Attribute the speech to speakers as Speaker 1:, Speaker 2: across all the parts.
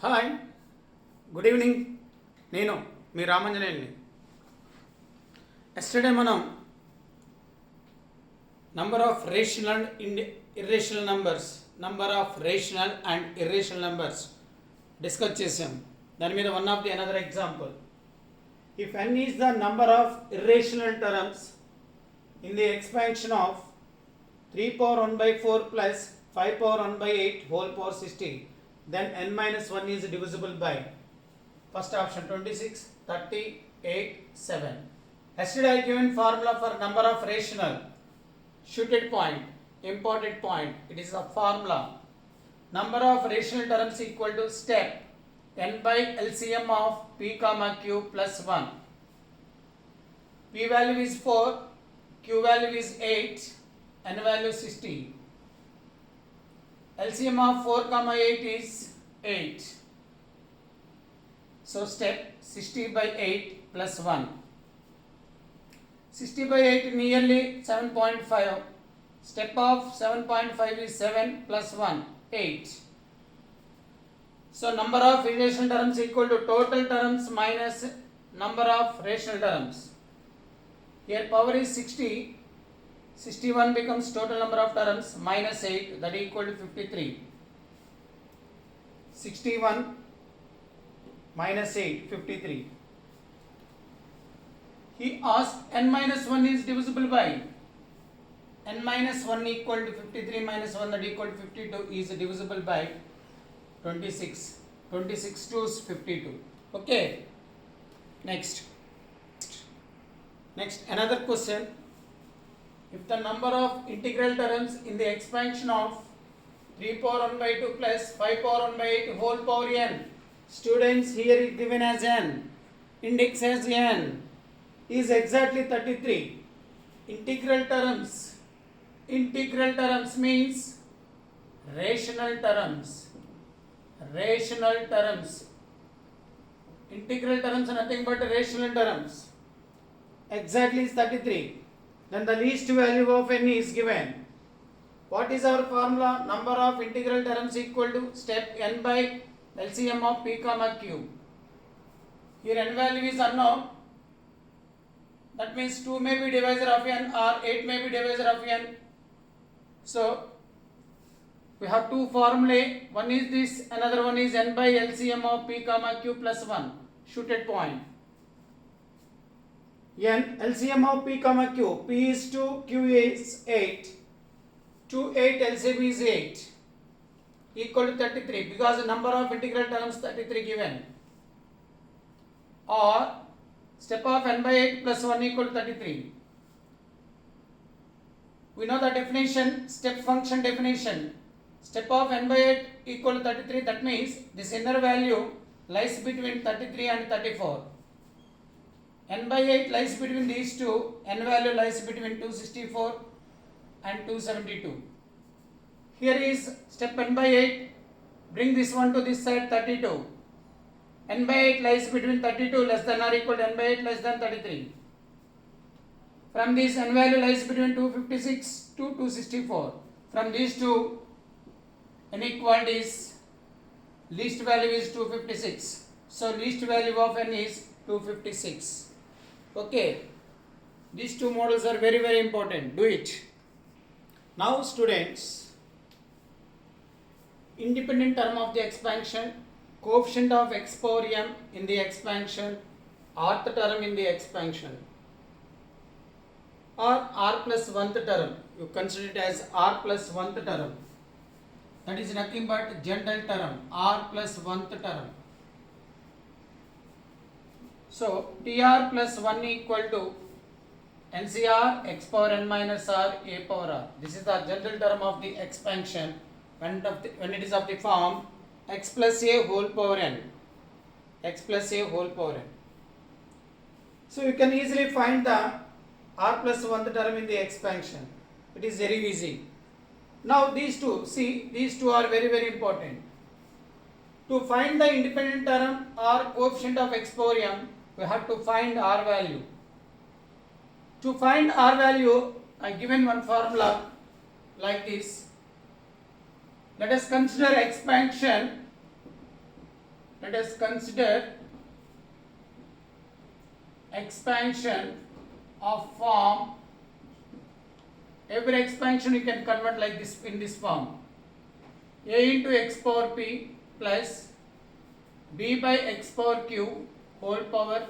Speaker 1: Hi, good evening. నేను మీ రామంజనేయుల్ని. Yesterday మనం number of rational and irrational numbers discuss చేసాం. దాని మీద one of the another example. If n is the number of irrational terms in the expansion of 3 power 1 by 4 plus 5 power 1 by 8 whole power 60, then n minus 1 is divisible by first option 26, 30, 8, 7. Yesterday I given formula for number of rational. Shooted point, important point. It is a formula. Number of rational terms equal to step n by LCM of p comma q plus 1. P value is 4, Q value is 8, N value 60. LCM of 4 comma 8 is 8. So step 60 by 8 plus 1. 60 by 8 nearly 7.5. Step of 7.5 is 7 plus 1, 8. So number of irrational terms equal to total terms minus number of rational terms. Here power is 60, 61 becomes total number of terms minus 8, that is equal to 53. 61 minus 8, 53. He asked n minus 1 is divisible by. N minus 1 equal to 53 minus 1, that is equal to 52 is divisible by 26. 26 to 52. Okay. Next, another question. If the number of integral terms in the expansion of 3 power 1 by 2 plus 5 power 1 by 8 whole power n, students here is given as n, index as n, is exactly 33. Integral terms means rational terms. Integral terms are nothing but rational terms. Exactly is 33. Then the least value of n is given. What is our formula? Number of integral terms equal to step n by LCM of p comma q. Here n value is unknown. That means 2 may be divisor of n or 8 may be divisor of n. So we have two formulae. One is this, another one is n by LCM of p comma q plus 1. Shooted point. N LCM of p comma q. P is 2, q is 8. 2, 8 LCM is 8. Equal to 33 because the number of integral terms 33 given. Or step of n by 8 plus 1 equal to 33. We know the definition, step function definition. Step of n by 8 equal to 33. That means this inner value lies between 33 and 34. N by 8 lies between these two. N value lies between 264 and 272. Here is step n by 8. Bring this one to this side, 32. N by 8 lies between 32 less than or equal to n by 8 less than 33. From this n value lies between 256 to 264. From these two inequalities, least value is 256. So least value of n is 256. Okay, these two models are very important. Do it. Now students, independent term of the expansion, coefficient of x power m in the expansion, rth term in the expansion, or r plus 1th term. You consider it as r plus 1th term. That is nothing but general term, r plus 1th term. So TR plus 1 equal to NCR x power n minus r a power r. This is the general term of the expansion when it is of the form x plus a whole power n. X plus a whole power n. So you can easily find the r plus 1th term in the expansion. It is very easy. Now these two, see, these two are very important. To find the independent term or coefficient of x power m, we have to find r value. To find r value, I given one formula like this. Let us consider expansion let us consider expansion of form. Every expansion you can convert like this in this form: a into x power p plus b by x power q whole power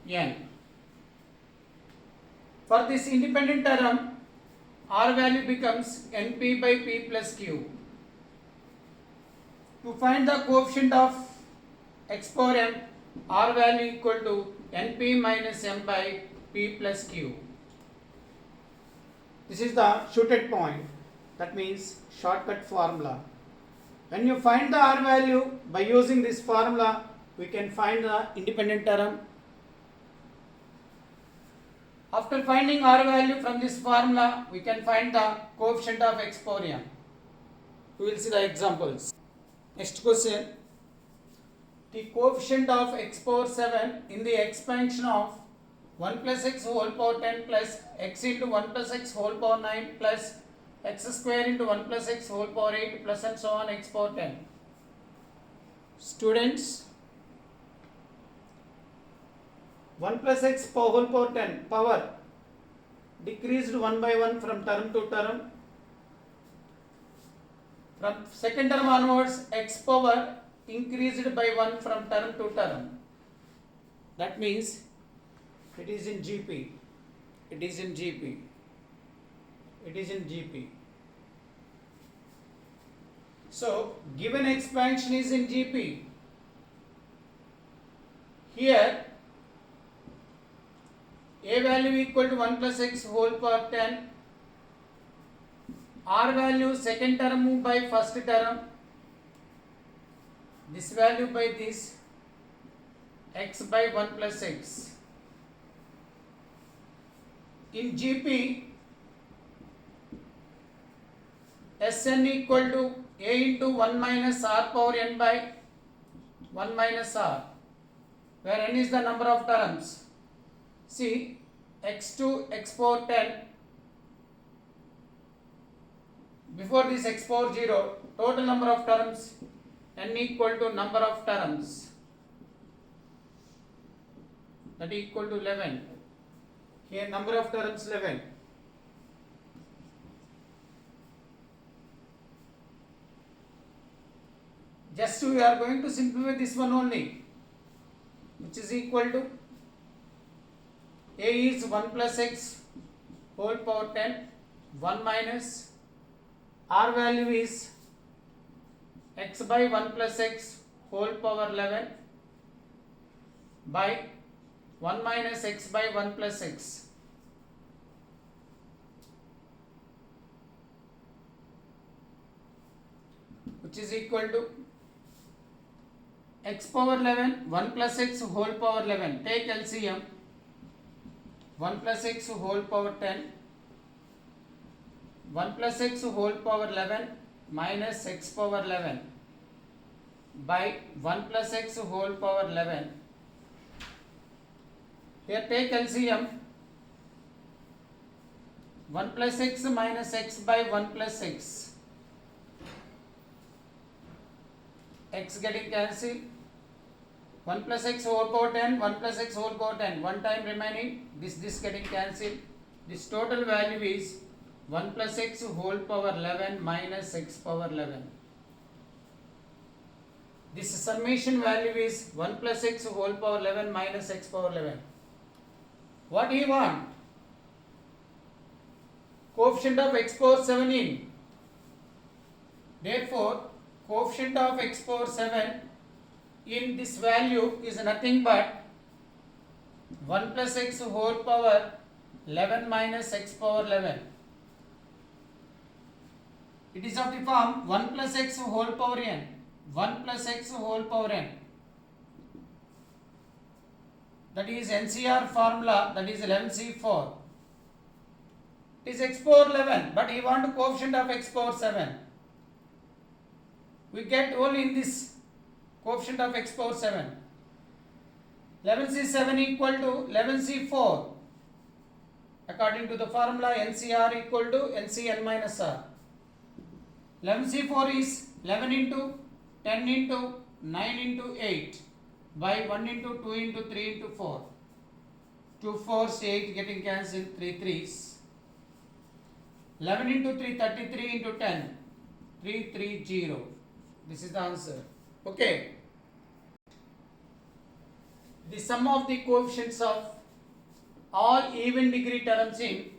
Speaker 1: n. For this independent term, r value becomes np by p plus q. To find the coefficient of x power m, r value equal to np minus m by p plus q. This is the shooted point, that means shortcut formula. When you find the r value by using this formula, we can find the independent term. After finding r value from this formula, we can find the coefficient of x power m. We will see the examples. Next question. The coefficient of x power 7 in the expansion of 1 plus x whole power 10 plus x into 1 plus x whole power 9 plus x square into 1 plus x whole power 8 plus and so on x power 10. Students, 1 plus x whole power 10 power decreased 1 by 1 from term to term. From second term onwards, x power increased by 1 from term to term. That means it is in GP. It is in GP. It is in GP. So, given expansion is in GP. Here, a value equal to 1 plus x whole power 10. R value second term by first term. This value by this, x by 1 plus x. In GP, Sn equal to a into 1 minus r power n by 1 minus r, where n is the number of terms. See, x to x power 10, before this x power 0, total number of terms n equal to number of terms, that is equal to 11. Here number of terms 11. Just we are going to simplify this one only, which is equal to a is 1 plus x whole power 10, 1 minus r value is x by 1 plus x whole power 11 by 1 minus x by 1 plus x. Which is equal to x power 11, 1 plus x whole power 11. Take LCM. 1 plus x whole power 10. 1 plus x whole power 11 minus x power 11 by 1 plus x whole power 11. Here take LCM. 1 plus x minus x by 1 plus x. X getting cancelled. 1 plus x whole power 10, 1 plus x whole power 10. One time remaining, this getting cancelled. This total value is 1 plus x whole power 11 minus x power 11. This summation value is 1 plus x whole power 11 minus x power 11. What do you want? Coefficient of x power 7 in. Therefore, coefficient of x power 7 in this value is nothing but 1 plus x whole power 11 minus x power 11. It is of the form 1 plus x whole power n. 1 plus x whole power n. That is NCR formula, that is 11C4. It is x power 11, but you want coefficient of x power 7. We get only in this coefficient of x power 7. 11C7 equal to 11C4. According to the formula, NCR equal to NCN minus R. 11C4 is 11 into 10 into 9 into 8 by 1 into 2 into 3 into 4. 2 4s 8 getting cancelled, 3 3s. 11 into 3 33 into 10 330. This is the answer. Okay. The sum of the coefficients of all even degree terms in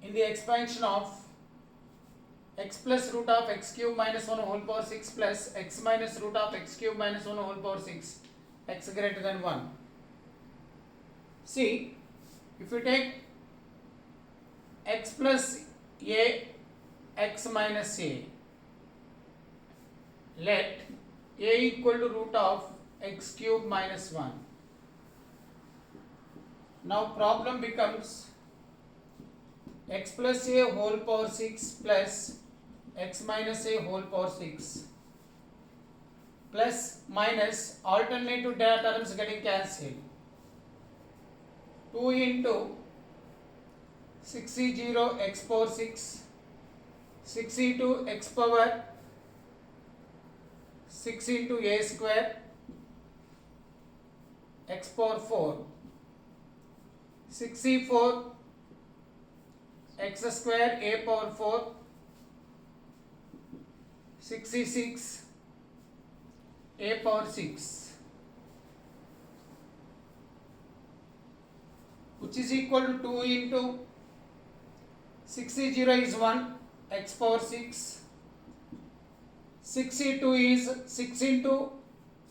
Speaker 1: in the expansion of x plus root of x cube minus 1 whole power 6 plus x minus root of x cube minus 1 whole power 6 x greater than 1. See, if you take x plus a, x minus a, let a equal to root of x cube minus 1. Now problem becomes x plus a whole power 6 plus x minus a whole power 6 plus minus alternative data terms getting cancelled. 2 into 6e0 x power 6 6e2 x power 6 into a square x power 4 6e4 x square a power 4 6e6 a power 6 which is equal to 2 into 6e0 is 1 x power 6 6e2 is 6 into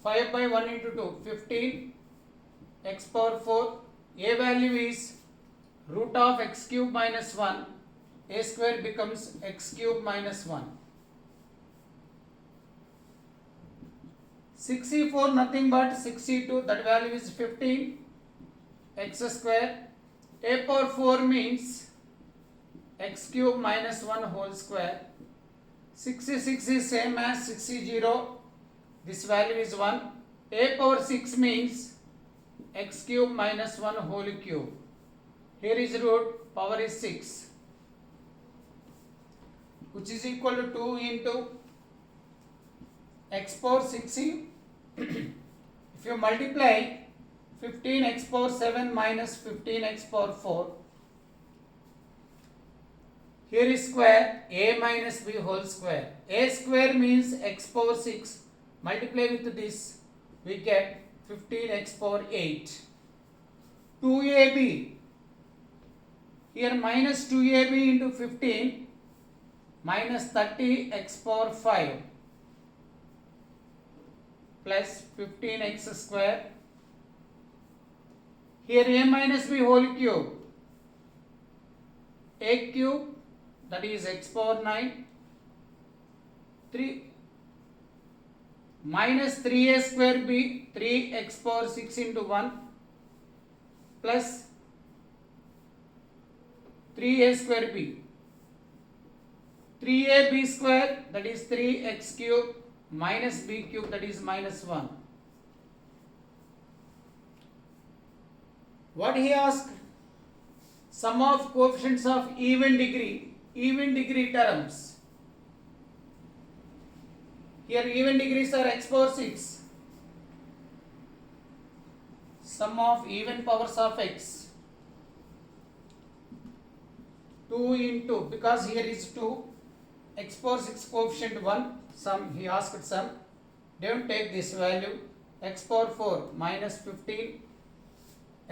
Speaker 1: 5 by 1 into 2 15 x power 4 a value is root of x cube minus 1 a square becomes x cube minus 1 6e4 nothing but 6e2 that value is 15 x square a power 4 means x cube minus 1 whole square 66 is same as 6e0 this value is 1 a power 6 means x cube minus 1 whole cube here is root power is 6 which is equal to 2 into x power 6e if you multiply 15 x power 7 minus 15 x power 4 here is square a minus b whole square a square means x power 6 multiply with this we get 15 x power 8 2ab here minus 2ab into 15 minus 30 x power 5 plus 15 x square here a minus b whole cube a cube that is x power 9 3 minus 3a square b 3x power 6 into 1 plus 3a square b 3ab square that is 3x cube minus b cube that is minus 1 what he asked sum of coefficients of even degree terms here even degrees are x power 6 sum of even powers of x 2 into because here is 2 x power 6 coefficient 1 sum he asked sum don't take this value x power 4 minus 15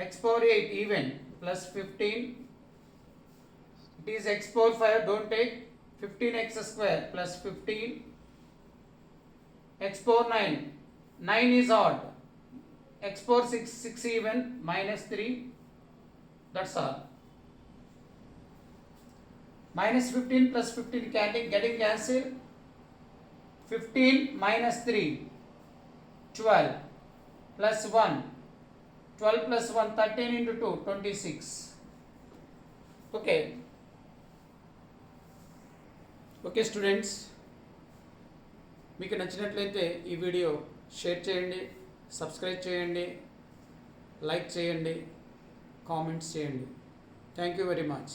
Speaker 1: x power 8 even plus 15 it is x power 5 don't take 15x square plus 15 x power 9 9 is odd x power 6 6 even minus 3 that's all minus 15 plus 15 getting cancelled 15 minus 3 12 plus 1 12 plus 1 13 into 2 26 okay okay students మీకు నచ్చినట్లయితే ఈ video share చేయండి subscribe చేయండి like చేయండి comments చేయండి. Thank you very much.